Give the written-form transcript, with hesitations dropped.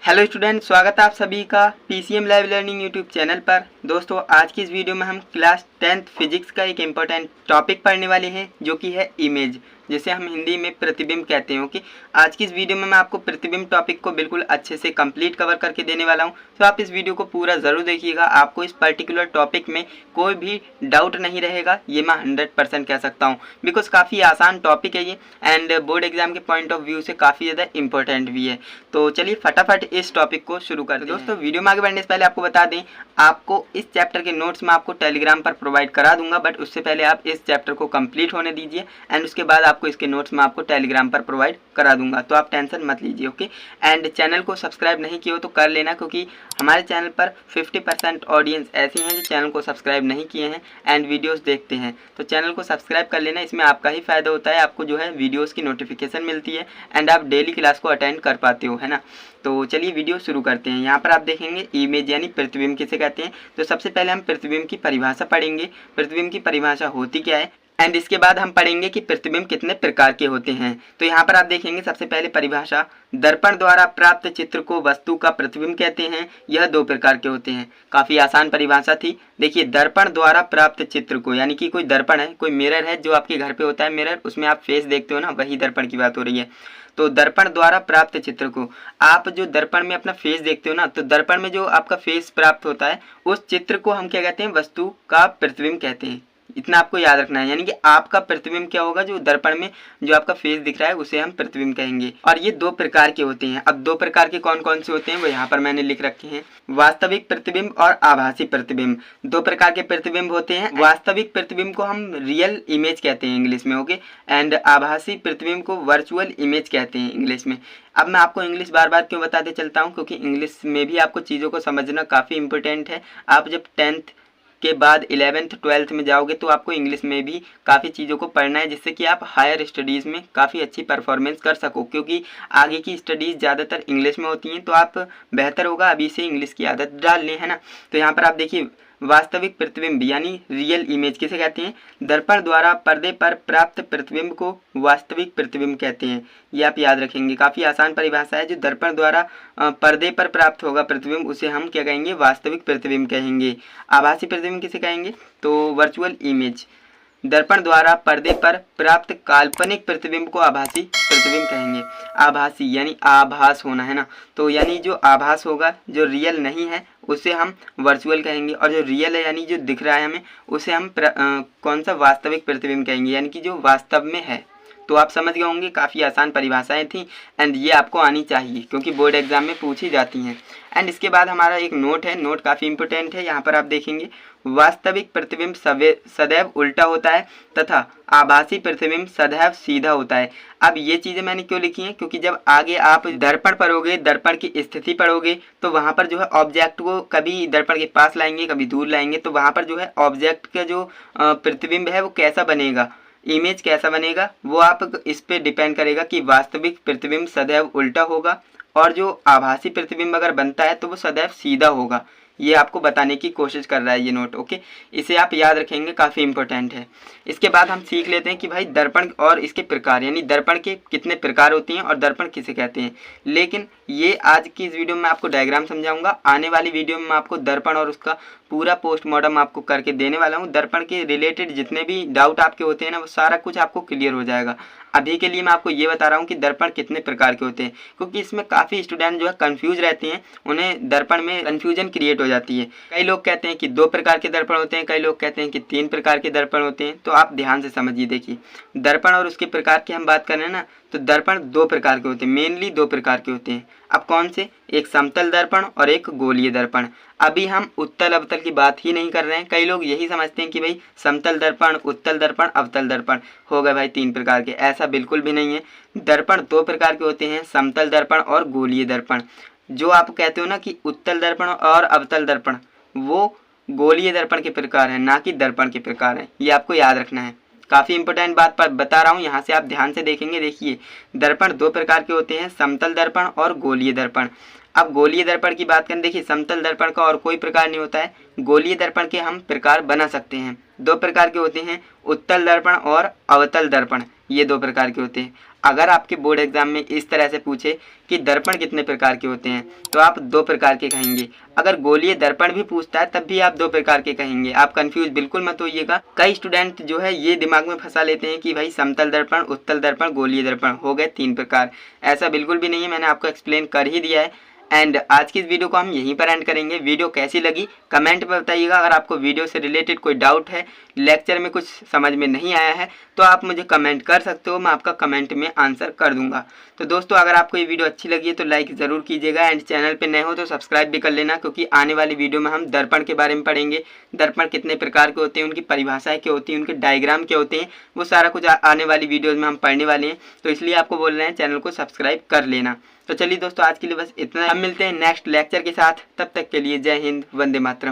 Hello student, स्वागत है आप सभी का PCM live learning YouTube channel पर। दोस्तों, आज की इस वीडियो में हम क्लास 10th फिजिक्स का एक इम्पोर्टेंट टॉपिक पढ़ने वाले हैं, जो कि है इमेज, जिसे हम हिंदी में प्रतिबिंब कहते हैं। ओके, आज की इस वीडियो में मैं आपको प्रतिबिंब टॉपिक को बिल्कुल अच्छे से कंप्लीट कवर करके देने वाला हूं, तो आप इस वीडियो को पूरा ज़रूर देखिएगा। आपको इस पर्टिकुलर टॉपिक में कोई भी डाउट नहीं रहेगा, ये मैं 100% कह सकता हूँ, बिकॉज काफ़ी आसान टॉपिक है ये एंड बोर्ड एग्जाम के पॉइंट ऑफ व्यू से काफ़ी ज़्यादा इंपॉर्टेंट भी है। तो चलिए फटाफट इस टॉपिक को शुरू करते हैं। दोस्तों, वीडियो में आगे बढ़ने से पहले आपको बता दें, आपको इस चैप्टर के नोट्स मैं आपको टेलीग्राम पर प्रोवाइड करा दूंगा, बट उससे पहले आप इस चैप्टर को कंप्लीट होने दीजिए एंड उसके बाद आपको इसके नोट्स मैं आपको टेलीग्राम पर प्रोवाइड करा दूंगा, तो आप टेंशन मत लीजिए। ओके, एंड चैनल को सब्सक्राइब नहीं किया हो तो कर लेना, क्योंकि हमारे चैनल पर 50% ऑडियंस ऐसी हैं जो चैनल को सब्सक्राइब नहीं किए हैं एंड वीडियोस देखते हैं, तो चैनल को सब्सक्राइब कर लेना। इसमें आपका ही फ़ायदा होता है, आपको जो है वीडियोस की नोटिफिकेशन मिलती है एंड आप डेली क्लास को अटेंड कर पाते हो, है ना। तो चलिए वीडियो शुरू करते हैं। यहाँ पर आप देखेंगे इमेज यानी प्रतिबिंब किसे कहते हैं। तो सबसे पहले हम प्रतिबिंब की परिभाषा पढ़ेंगे, प्रतिबिंब की परिभाषा होती क्या है, एंड इसके बाद हम पढ़ेंगे कि प्रतिबिंब कितने प्रकार के होते हैं। तो यहाँ पर आप देखेंगे सबसे पहले परिभाषा, दर्पण द्वारा प्राप्त चित्र को वस्तु का प्रतिबिंब कहते हैं। यह दो प्रकार के होते हैं। काफ़ी आसान परिभाषा थी। देखिए, दर्पण द्वारा प्राप्त चित्र को, यानी कि कोई दर्पण है, कोई मिरर है जो आपके घर पे होता है मिरर, उसमें आप फेस देखते हो ना, वही दर्पण की बात हो रही है। तो दर्पण द्वारा प्राप्त चित्र को, आप जो दर्पण में अपना फेस देखते हो ना, तो दर्पण में जो आपका फेस प्राप्त होता है, उस चित्र को हम क्या कहते हैं, वस्तु का प्रतिबिंब कहते हैं। इतना आपको याद रखना है, यानी कि आपका प्रतिबिंब क्या होगा, जो दर्पण में जो आपका फेस दिख रहा है उसे हम प्रतिबिंब कहेंगे। और ये दो प्रकार के होते हैं। अब दो प्रकार के कौन कौन से होते हैं वो यहाँ पर मैंने लिख रखे हैं, वास्तविक प्रतिबिंब और आभासी प्रतिबिंब। दो प्रकार के प्रतिबिंब होते हैं। वास्तविक प्रतिबिंब को हम रियल इमेज कहते हैं इंग्लिश में, ओके, एंड आभासी प्रतिबिंब को वर्चुअल इमेज कहते हैं इंग्लिश में। अब मैं आपको इंग्लिश बार बार क्यों बताते चलता हूँ, क्योंकि इंग्लिश में भी आपको चीज़ों को समझना काफ़ी इंपॉर्टेंट है। आप जब 10th के बाद 11th 12th में जाओगे तो आपको इंग्लिश में भी काफ़ी चीज़ों को पढ़ना है, जिससे कि आप हायर स्टडीज़ में काफ़ी अच्छी परफॉर्मेंस कर सको, क्योंकि आगे की स्टडीज़ ज़्यादातर इंग्लिश में होती हैं। तो आप बेहतर होगा अभी से इंग्लिश की आदत डाल लें, है ना। तो यहाँ पर आप देखिए, वास्तविक प्रतिबिंब यानी रियल इमेज किसे कहते हैं, दर्पण द्वारा पर्दे पर प्राप्त प्रतिबिंब को वास्तविक प्रतिबिंब कहते हैं। ये आप याद रखेंगे, काफ़ी आसान परिभाषा है। जो दर्पण द्वारा पर्दे पर प्राप्त होगा प्रतिबिंब, उसे हम क्या कहेंगे, वास्तविक प्रतिबिंब कहेंगे। आभासी प्रतिबिंब किसे कहेंगे, तो वर्चुअल इमेज। दर्पण द्वारा पर्दे पर प्राप्त काल्पनिक प्रतिबिंब को आभासी प्रतिबिंब कहेंगे। आभासी यानी आभास होना, है ना। तो यानी जो आभास होगा, जो रियल नहीं है, उसे हम वर्चुअल कहेंगे, और जो रियल है यानी जो दिख रहा है हमें, उसे हम कौन सा, वास्तविक प्रतिबिंब कहेंगे, यानी कि जो वास्तव में है। तो आप समझ गए होंगे, काफ़ी आसान परिभाषाएं थी एंड ये आपको आनी चाहिए, क्योंकि बोर्ड एग्जाम में पूछी जाती हैं। एंड इसके बाद हमारा एक नोट है, नोट काफ़ी इंपॉर्टेंट है। यहाँ पर आप देखेंगे, वास्तविक प्रतिबिंब सदैव उल्टा होता है तथा आभासी प्रतिबिंब सदैव सीधा होता है। अब ये चीज़ें मैंने क्यों लिखी हैं, क्योंकि जब आगे आप दर्पण पढ़ोगे, दर्पण की स्थिति पढ़ोगे, तो वहाँ पर जो है ऑब्जेक्ट को कभी दर्पण के पास लाएंगे, कभी दूर लाएंगे, तो वहाँ पर जो है ऑब्जेक्ट का जो प्रतिबिंब है वो कैसा बनेगा, इमेज कैसा बनेगा, वो आप इस पे डिपेंड करेगा कि वास्तविक प्रतिबिंब सदैव उल्टा होगा और जो आभासी प्रतिबिंब अगर बनता है तो वो सदैव सीधा होगा। ये आपको बताने की कोशिश कर रहा है ये नोट, ओके। इसे आप याद रखेंगे, काफ़ी इंपॉर्टेंट है। इसके बाद हम सीख लेते हैं कि भाई दर्पण और इसके प्रकार, यानी दर्पण के कितने प्रकार होती हैं और दर्पण किसे कहते हैं। लेकिन ये आज की इस वीडियो में आपको डायग्राम समझाऊंगा। आने वाली वीडियो में मैं आपको दर्पण और उसका पूरा पोस्टमार्टम आपको करके देने वाला हूँ। दर्पण के रिलेटेड जितने भी डाउट आपके होते हैं ना, वो सारा कुछ आपको क्लियर हो जाएगा। अभी के लिए मैं आपको ये बता रहा हूँ कि दर्पण कितने प्रकार के होते हैं, क्योंकि इसमें काफ़ी स्टूडेंट जो है कंफ्यूज रहते हैं, उन्हें दर्पण में कन्फ्यूजन क्रिएट हो जाती है। कई लोग कहते हैं कि 2 प्रकार के दर्पण होते हैं, कई लोग कहते हैं कि 3 प्रकार के दर्पण होते हैं। तो आप ध्यान से समझिए। देखिए, दर्पण और उसके प्रकार की हम बात कर रहे हैं ना, तो दर्पण 2 प्रकार के होते हैं, मेनली 2 प्रकार के होते हैं। अब कौन से, एक समतल दर्पण और एक गोलीय दर्पण। अभी हम उत्तल अवतल की बात ही नहीं कर रहे हैं। कई लोग यही समझते हैं कि भाई समतल दर्पण, उत्तल दर्पण, अवतल दर्पण हो गए भाई 3 प्रकार के। ऐसा बिल्कुल भी नहीं है। दर्पण 2 प्रकार के होते हैं, समतल दर्पण और गोलीय दर्पण। जो आप कहते हो ना कि उत्तल दर्पण और अवतल दर्पण, वो गोलीय दर्पण के प्रकार हैं, ना कि दर्पण के प्रकार हैं। ये आपको याद रखना है। काफ़ी इंपॉर्टेंट बात पर बता रहा हूँ, यहाँ से आप ध्यान से देखेंगे। देखिए, दर्पण 2 प्रकार के होते हैं, समतल दर्पण और गोलीय दर्पण। अब गोलीय दर्पण की बात करें, देखिए समतल दर्पण का और कोई प्रकार नहीं होता है, गोलीय दर्पण के हम प्रकार बना सकते हैं। 2 प्रकार के होते हैं, उत्तल दर्पण और अवतल दर्पण। ये 2 प्रकार के होते हैं। अगर आपके बोर्ड एग्जाम में इस तरह से पूछे कि दर्पण कितने प्रकार के होते हैं तो आप 2 प्रकार के कहेंगे। अगर गोलीय दर्पण भी पूछता है तब भी आप 2 प्रकार के कहेंगे। आप कंफ्यूज बिल्कुल मत होइएगा। कई स्टूडेंट जो है ये दिमाग में फंसा लेते हैं कि भाई समतल दर्पण, उत्तल दर्पण, गोलीय दर्पण हो गए 3 प्रकार। ऐसा बिल्कुल भी नहीं है, मैंने आपको एक्सप्लेन कर ही दिया है। एंड आज की इस वीडियो को हम यहीं पर एंड करेंगे। वीडियो कैसी लगी कमेंट पर बताइएगा। अगर आपको वीडियो से रिलेटेड कोई डाउट है, लेक्चर में कुछ समझ में नहीं आया है तो आप मुझे कमेंट कर सकते हो, मैं आपका कमेंट में आंसर कर दूंगा। तो दोस्तों अगर आपको ये वीडियो अच्छी लगी है तो लाइक ज़रूर कीजिएगा एंड चैनल पे नए हो तो सब्सक्राइब भी कर लेना, क्योंकि आने वाली वीडियो में हम दर्पण के बारे में पढ़ेंगे। दर्पण कितने प्रकार के होते हैं, उनकी परिभाषाएँ क्या होती हैं, उनके डायग्राम क्या होते हैं, वो सारा कुछ आने वाली वीडियोज़ में हम पढ़ने वाले हैं। तो इसलिए आपको बोल रहे हैं चैनल को सब्सक्राइब कर लेना। तो चलिए दोस्तों आज के लिए बस इतना। हम मिलते हैं नेक्स्ट लेक्चर के साथ, तब तक के लिए जय हिंद, वंदे मातरम।